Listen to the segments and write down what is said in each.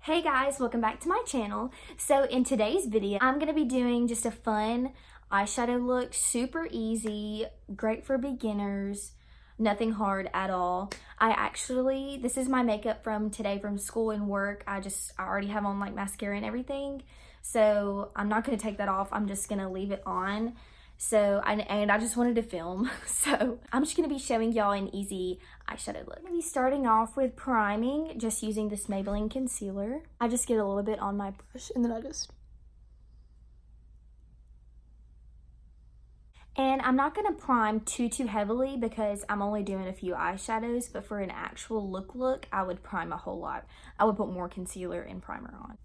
Hey guys, welcome back to my channel. So in today's video, I'm going to be doing just a fun eyeshadow look, super easy, great for beginners, nothing hard at all. This is my makeup from today from school and work. I already have on like mascara and everything. So I'm not going to take that off. I'm just going to leave it on. I just wanted to film, so I'm just going to be showing y'all an easy eyeshadow look. I'm going to be starting off with priming, just using this Maybelline concealer. I just get a little bit on my brush, and then And I'm not going to prime too heavily because I'm only doing a few eyeshadows, but for an actual look, I would prime a whole lot. I would put more concealer and primer on.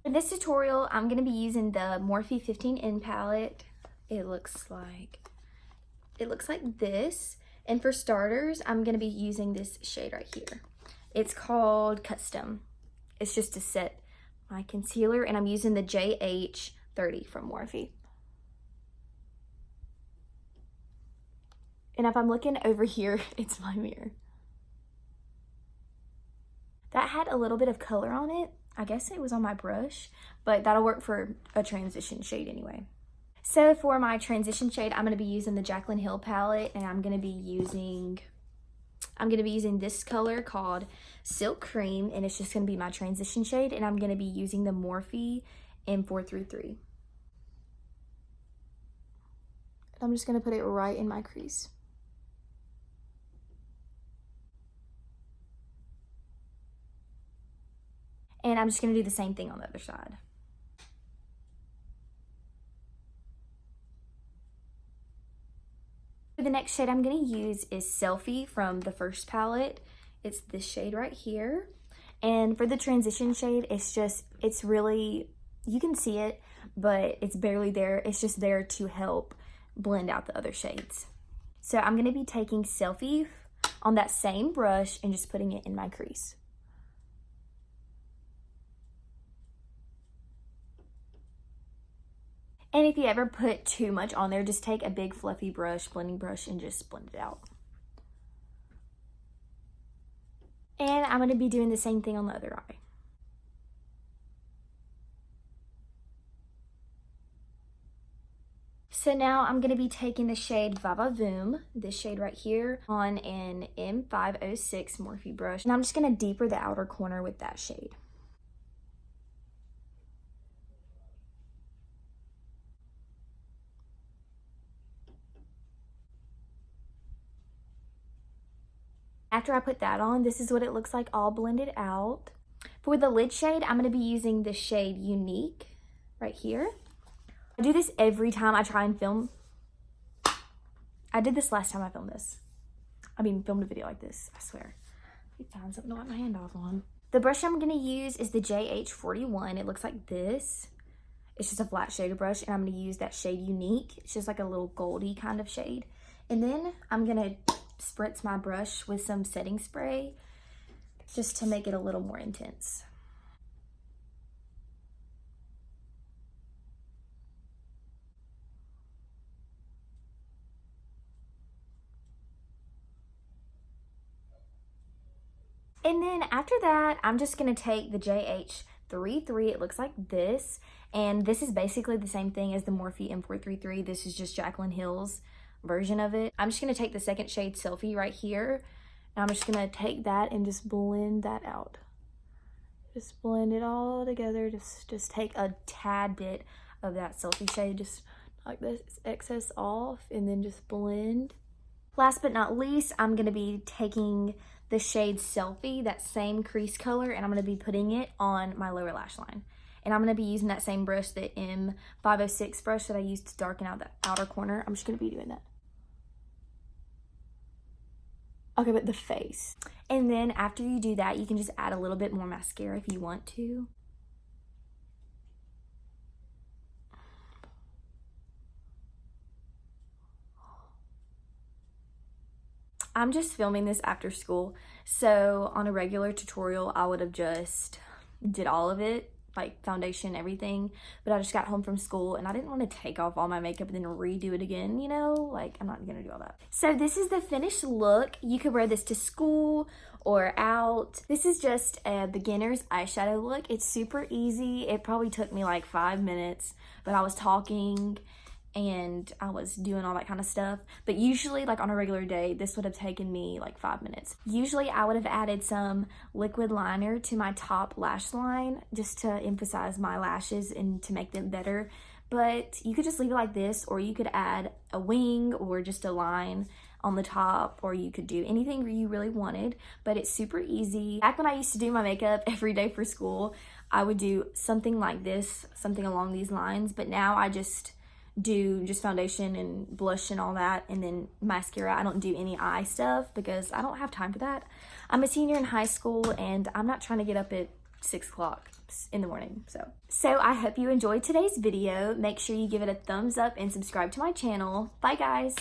In this tutorial, I'm going to be using the Morphe 15N palette. It looks like this. And for starters, I'm going to be using this shade right here. It's called Custom. It's just to set my concealer, and I'm using the JH30 from Morphe. And if I'm looking over here, it's my mirror. That had a little bit of color on it. I guess it was on my brush, but that'll work for a transition shade anyway. So for my transition shade, I'm going to be using the Jaclyn Hill palette, and I'm going to be using this color called Silk Cream, and it's just going to be my transition shade, and I'm going to be using the Morphe M433. I'm just going to put it right in my crease. And I'm just going to do the same thing on the other side. The next shade I'm going to use is Selfie from the first palette. It's this shade right here. And for the transition shade, it's really, you can see it, but it's barely there. It's just there to help blend out the other shades. So I'm going to be taking Selfie on that same brush and just putting it in my crease. And if you ever put too much on there, just take a big fluffy brush, blending brush, and just blend it out. And I'm going to be doing the same thing on the other eye. So now I'm going to be taking the shade Vava Voom, this shade right here, on an M506 Morphe brush. And I'm just going to deeper the outer corner with that shade. After I put that on, this is what it looks like all blended out. For the lid shade, I'm going to be using the shade Unique right here. I do this every time I try and film. I did this last time I filmed filmed a video like this, I swear. Let me find something to wipe my hand off on. The brush I'm going to use is the JH41. It looks like this. It's just a flat shader brush, and I'm going to use that shade Unique. It's just like a little goldy kind of shade. And then I'm going to spritz my brush with some setting spray just to make it a little more intense. And then after that, I'm just going to take the JH33. It looks like this, and this is basically the same thing as the Morphe M433. This is just Jaclyn Hill's version of it. I'm just going to take the second shade Selfie right here, and I'm just going to take that and just blend that out. Just blend it all together. Just take a tad bit of that Selfie shade, just like this excess off, and then just blend. Last but not least, I'm going to be taking the shade Selfie, that same crease color, and I'm going to be putting it on my lower lash line. And I'm going to be using that same brush, the M506 brush that I used to darken out the outer corner. I'm just going to be doing that. Okay, but the face. And then after you do that, you can just add a little bit more mascara if you want to. I'm just filming this after school, so on a regular tutorial, I would have just did all of it like foundation, everything, but I just got home from school and I didn't want to take off all my makeup and then redo it again, you know, like I'm not gonna do all that. So this is the finished look. You could wear this to school or out. This is just a beginner's eyeshadow look. It's super easy. It probably took me like 5 minutes, but I was talking and I was doing all that kind of stuff. But usually, like on a regular day, this would have taken me like 5 minutes. Usually I would have added some liquid liner to my top lash line just to emphasize my lashes and to make them better. But you could just leave it like this, or you could add a wing or just a line on the top, or you could do anything you really wanted, but it's super easy. Back when I used to do my makeup every day for school, I would do something like this, something along these lines, but now I just do just foundation and blush and all that, and then mascara. I don't do any eye stuff because I don't have time for that. I'm a senior in high school and I'm not trying to get up at 6 o'clock in the morning. So I hope you enjoyed today's video. Make sure you give it a thumbs up and subscribe to my channel. Bye guys.